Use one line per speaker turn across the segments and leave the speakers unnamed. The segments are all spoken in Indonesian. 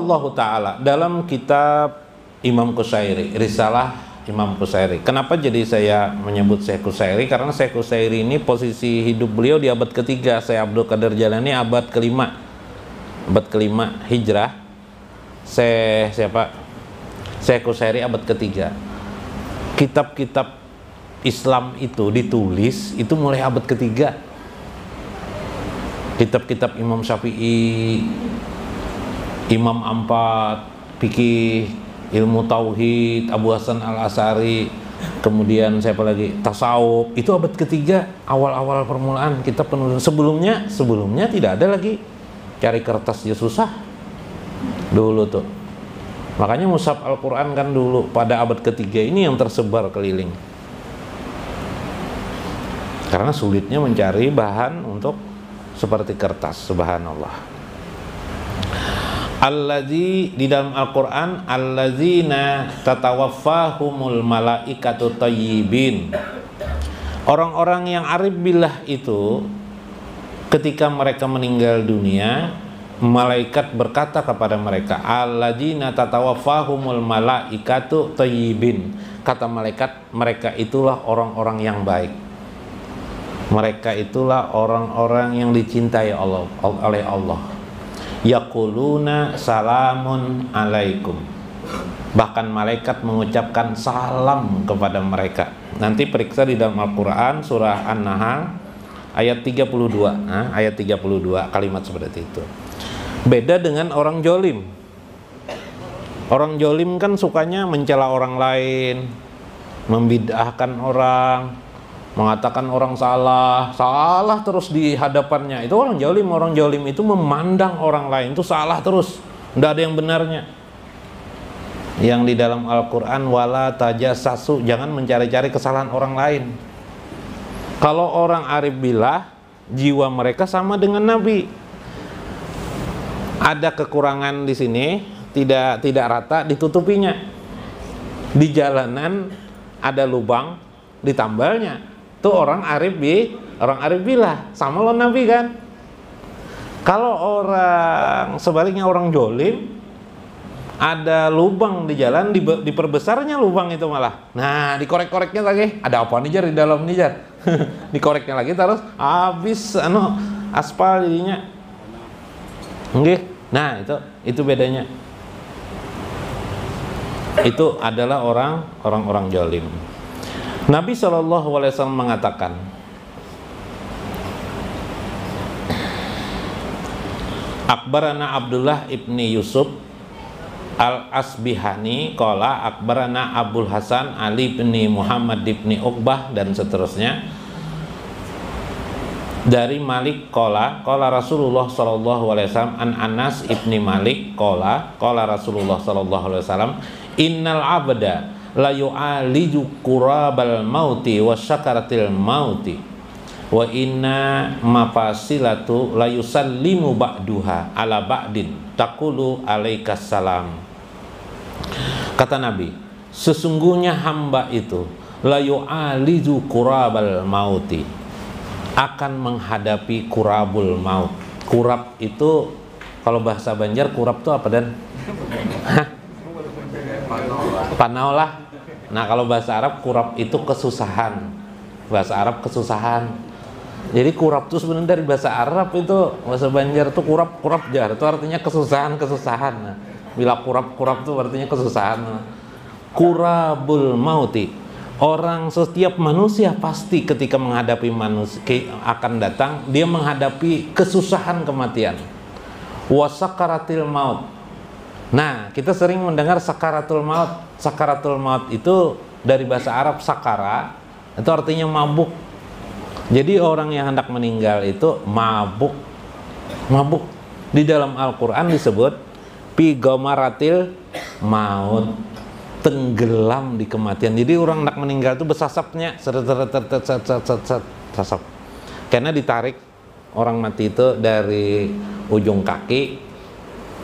Allah Ta'ala dalam kitab Imam Qusairi, Risalah Imam Qusairi. Kenapa jadi saya menyebut Syekh Qusairi? Karena Syekh Qusairi ini posisi hidup beliau di abad ketiga, Syekh Abdul Qadir Jalani abad kelima Hijrah. Syekh Qusairi abad ketiga. Kitab-kitab Islam itu ditulis itu mulai abad ketiga. Kitab-kitab Imam Syafi'i, Imam Ampat, fikih, ilmu tauhid, Abu Hasan Al-Asy'ari, kemudian siapa lagi? Tasawuf. Itu abad ketiga, awal-awal permulaan kitab penulis. Sebelumnya tidak ada lagi. Cari kertas ya susah. Dulu tuh. Makanya mushaf Al-Qur'an kan dulu pada abad ketiga ini yang tersebar keliling. Karena sulitnya mencari bahan untuk seperti kertas, subhanallah. Allazi di dalam Al-Qur'an, allazina tatawaffahumul malaikatu thayyibin. Orang-orang yang arif billah itu ketika mereka meninggal dunia, malaikat berkata kepada mereka, allazina tatawaffahumul malaikatu thayyibin. Kata malaikat, mereka itulah orang-orang yang baik. Mereka itulah orang-orang yang dicintai oleh Allah. Yaquluna salamun alaikum. Bahkan malaikat mengucapkan salam kepada mereka. Nanti periksa di dalam Al-Quran surah An-Nahl ayat 32. Ayat 32 kalimat seperti itu. Beda dengan orang jolim. Orang jolim kan sukanya mencela orang lain, membid'ahkan orang, mengatakan orang salah terus di hadapannya. Itu orang jolim itu memandang orang lain itu salah terus, tidak ada yang benarnya. Yang di dalam Al-Quran, wala tajassasu, jangan mencari-cari kesalahan orang lain. Kalau orang arif billah, jiwa mereka sama dengan Nabi. Ada kekurangan di sini, tidak rata, ditutupinya. Di jalanan ada lubang, ditambalnya. Itu orang arif billah, sama lo Nabi kan. Kalau orang sebaliknya orang jolim, ada lubang di jalan, diperbesarnya lubang itu malah. Nah, dikorek-koreknya lagi. Ada apa nih Jar di dalam nih Jar? Dikoreknya lagi terus habis aspal jadinya. Oke. Nah, itu bedanya. Itu adalah orang jolim. Nabi SAW mengatakan, Akbarana Abdullah ibni Yusuf Al-Asbihani qala akbarana Abul Hasan Ali ibni Muhammad ibni Uqbah, dan seterusnya. Dari Malik qala Rasulullah sallallahu alaihi wasallam an Anas ibni Malik qala Rasulullah sallallahu alaihi wasallam, innal abda la yu'aliju qurabal mauti wa syakaratil mauti wa inna mafasilatu la yusallimu ba'duha ala ba'din taqulu alaikas salam. Kata Nabi, sesungguhnya hamba itu la yu'aliju qurabal mauti, akan menghadapi kurabul maut. Kurab itu Kalau bahasa Banjar kurap tuh apa Dan? Hah? Panau lah. Nah kalau bahasa Arab kurap itu kesusahan. Bahasa Arab kesusahan. Jadi kurap tuh sebenarnya dari bahasa Arab itu, bahasa Banjar tuh kurap jar itu artinya kesusahan. Nah, bila kurap tuh artinya kesusahan. Kurabul mauti. Orang setiap manusia pasti ketika menghadapi manusia akan datang dia menghadapi kesusahan kematian. Wasakaratil maut. Nah, kita sering mendengar sakaratul maut. Sakaratul maut itu dari bahasa Arab sakara, itu artinya mabuk. Jadi orang yang hendak meninggal itu mabuk. Mabuk. Di dalam Al-Qur'an disebut fi ghamaratil maut, tenggelam di kematian. Jadi orang hendak meninggal itu bersasapnya sasap. Karena ditarik orang mati itu dari ujung kaki.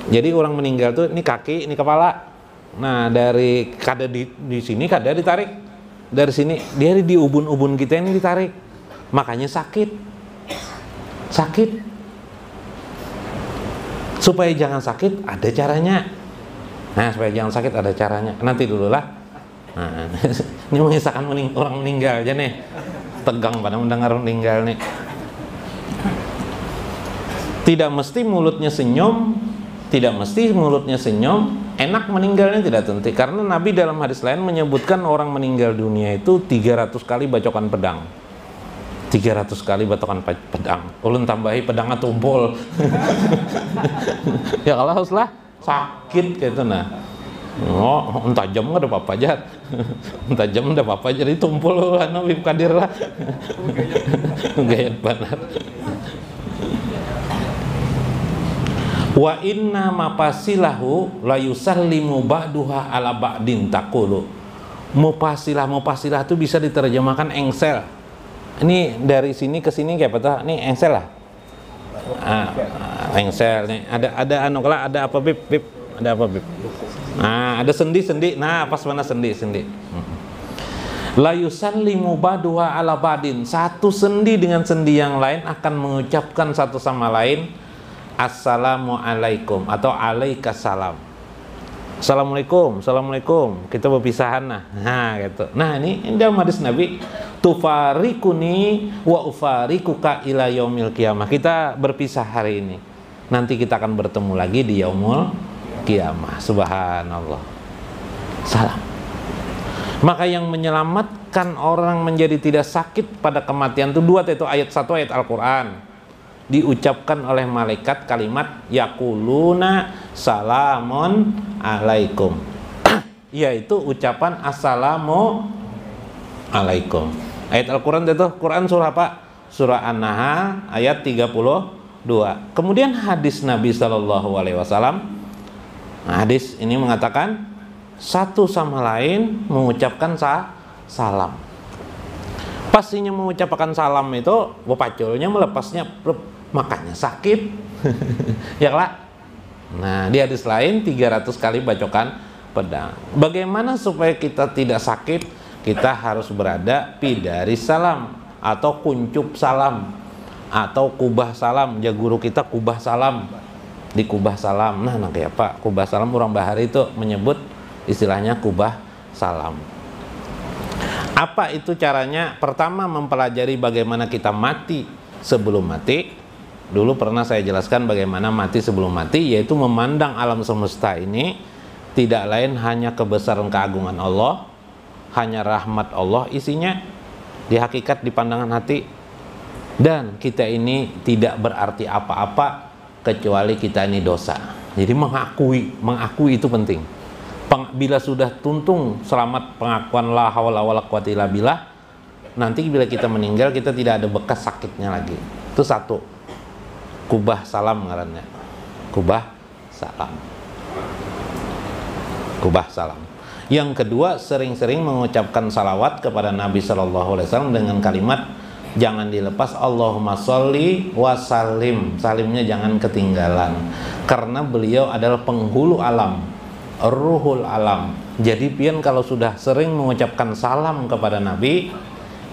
Jadi orang meninggal tuh ini kaki, ini kepala. Nah, dari kada di sini kada ditarik. Dari sini dia di ubun-ubun kita ini ditarik. Makanya sakit. Sakit. Supaya jangan sakit ada caranya. Nah, supaya jangan sakit ada caranya. Nanti dulu lah. Nah, ini mengisahkan orang meninggal aja nih. Tegang pada mendengar orang meninggal nih. Tidak mesti mulutnya senyum, enak meninggalnya tidak tentu. Karena Nabi dalam hadis lain menyebutkan orang meninggal dunia itu 300 kali bacokan pedang. 300 kali bacokan pedang. Ulun tambahi pedangnya tumpul. Ya kalau haruslah sakit gitu nah. Oh, tajam nggak ada apa-apa aja. Tajam nggak apa-apa jadi tumpul anu Bib Kadir lah. Gaya benar. Wa inna mapasilahu la yusallimu ba'duha ala ba'din taqulu. Mupasilah itu bisa diterjemahkan engsel. Ini dari sini ke sini kayak apa? Ini engsel lah. Engsel nih. Ada anu kala ada apa Bib? Ada apa Bib? Nah, ada sendi. Nah, pas mana sendi. La yusallimu ba'duha ala ba'din. Satu sendi dengan sendi yang lain akan mengucapkan satu sama lain Assalamualaikum atau alaikassalam. Assalamualaikum. Kita berpisahan nah gitu. Nah, ini dalam hadis Nabi, tufarikuni wa ufarikuka ila yaumil qiyamah. Kita berpisah hari ini. Nanti kita akan bertemu lagi di yaumul qiyamah. Subhanallah. Salam. Maka yang menyelamatkan orang menjadi tidak sakit pada kematian itu dua, yaitu ayat 1 ayat Al-Qur'an. Diucapkan oleh malaikat kalimat yaquluna salamun alaikum. Yaitu ucapan assalamu alaikum. Ayat Al-Qur'an itu Quran surah apa? Surah An-Nahl ayat 32. Kemudian hadis Nabi sallallahu alaihi wasallam. Hadis ini mengatakan satu sama lain mengucapkan salam. Pastinya mengucapkan salam itu paculnya melepasnya makanya sakit. Ya lah. Nah, di hadis lain 300 kali bacokan pedang. Bagaimana supaya kita tidak sakit? Kita harus berada pidari salam atau kuncup salam atau kubah salam. Ya guru kita kubah salam. Di kubah salam. Nah, kayak apa? Kubah salam orang Bahari itu menyebut istilahnya kubah salam. Apa itu caranya? Pertama, mempelajari bagaimana kita mati sebelum mati. Dulu pernah saya jelaskan bagaimana mati sebelum mati, yaitu memandang alam semesta ini tidak lain hanya kebesaran keagungan Allah, hanya rahmat Allah isinya di hakikat di pandangan hati, dan kita ini tidak berarti apa-apa kecuali kita ini dosa. Jadi mengakui itu penting. Bila sudah tuntung selamat pengakuan la haula wala quwata illa billah, nanti bila kita meninggal kita tidak ada bekas sakitnya lagi. Itu satu. Kubah salam ngarannya. Kubah salam. Yang kedua, sering-sering mengucapkan salawat kepada Nabi Shallallahu Alaihi Wasallam dengan kalimat jangan dilepas Allahumma sholli wa sallim. Salimnya jangan ketinggalan. Karena beliau adalah penghulu alam, ruhul alam. Jadi pian kalau sudah sering mengucapkan salam kepada Nabi,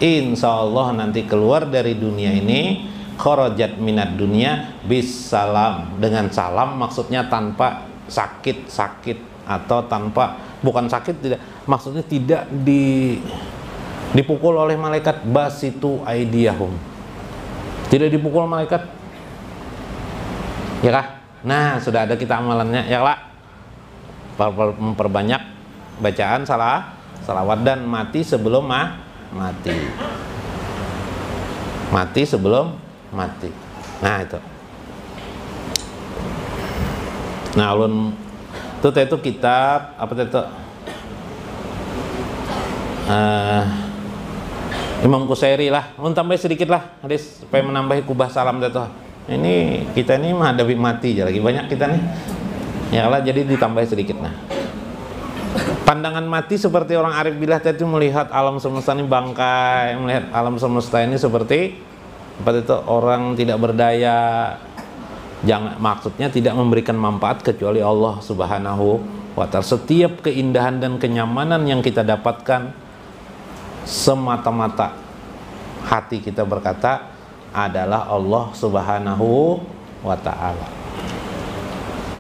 insya Allah nanti keluar dari dunia ini kharajat minad dunya bis salam. Dengan salam maksudnya tanpa sakit atau tanpa, bukan sakit, tidak, maksudnya tidak dipukul oleh malaikat. Basitu aidiyahum, tidak dipukul malaikat, ya kah? Nah, sudah ada kita amalannya, ya lah. Memperbanyak bacaan salawat dan mati sebelum mati sebelum mati. Nah itu. Nah ulun itu kitab apa itu? Imam Qusairi lah. Ulun tambah sedikit lah, hadis supaya menambah kubah salam itu. Ini kita ini menghadapi mati aja lagi banyak kita nih. Ya Allah, jadi ditambah sedikit. Nah, pandangan mati seperti orang arif billah tadi melihat alam semesta ini bangkai, melihat alam semesta ini seperti apa itu, orang tidak berdaya. Jangan, maksudnya tidak memberikan manfaat kecuali Allah Subhanahu wa ta'ala. Setiap keindahan dan kenyamanan yang kita dapatkan semata-mata hati kita berkata adalah Allah Subhanahu wa ta'ala.